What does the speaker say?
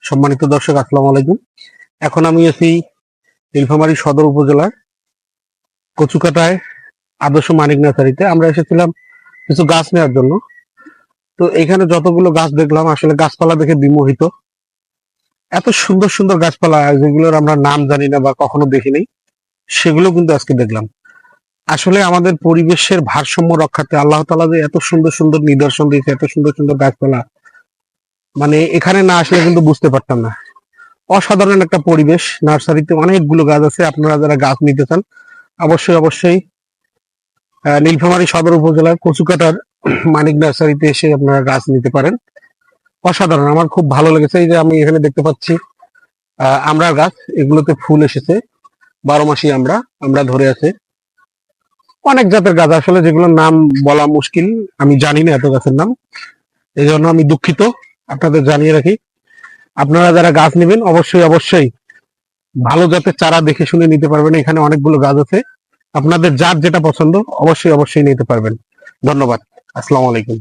সম্মানিত দর্শক, আসসালামু আলাইকুম। এখন আমি আছি নীলফামারী সদর উপজেলার কচুকাটায় আদর্শ মানিক নার্সারিতে। আমরা এসেছিলাম কিছু গাছ নেওয়ার জন্য। তো এখানে যতগুলো গাছ দেখলাম, আসলে গাছপালা দেখে বিমোহিত। এত সুন্দর সুন্দর গাছপালা, যেগুলোর আমরা নাম জানি না বা কখনো দেখিনি, সেগুলো কিন্তু আজকে দেখলাম। আসলে আমাদের পরিবেশের ভারসাম্য রক্ষার্থে আল্লাহ তাআলা যে এত সুন্দর সুন্দর নিদর্শন দিয়েছে, এত সুন্দর সুন্দর গাছপালা, মানে এখানে না আসলে কিন্তু বুঝতে পারতাম না। অসাধারণ একটা পরিবেশ। নার্সারিতে অনেকগুলো গাছ আছে। আপনারা যারা গাছ নিতে চান, অবশ্যই অবশ্যই নীলফামারী সদর উপজেলার কচুকাটার মানিক নার্সারিতে এসে আপনারা গাছ নিতে পারেন। অসাধারণ, আমার খুব ভালো লেগেছে। এই যে আমি এখানে দেখতে পাচ্ছি আমড়ার গাছ, এগুলোতে ফুল এসেছে। 12 মাসি আমরা ধরে আছে। অনেক জাতের গাছ আসলে, যেগুলোর নাম বলা মুশকিল, আমি জানি না এত গাছের নাম, এই জন্য আমি দুঃখিত। আপনাদের জানিয়ে রাখি, আপনারা যারা গাছ নেবেন অবশ্যই অবশ্যই ভালো জাতের চারা দেখে শুনে নিতে পারবেন। এখানে অনেকগুলো গাছ আছে, আপনাদের যার যেটা পছন্দ অবশ্যই অবশ্যই নিতে পারবেন। ধন্যবাদ। আসসালামু আলাইকুম।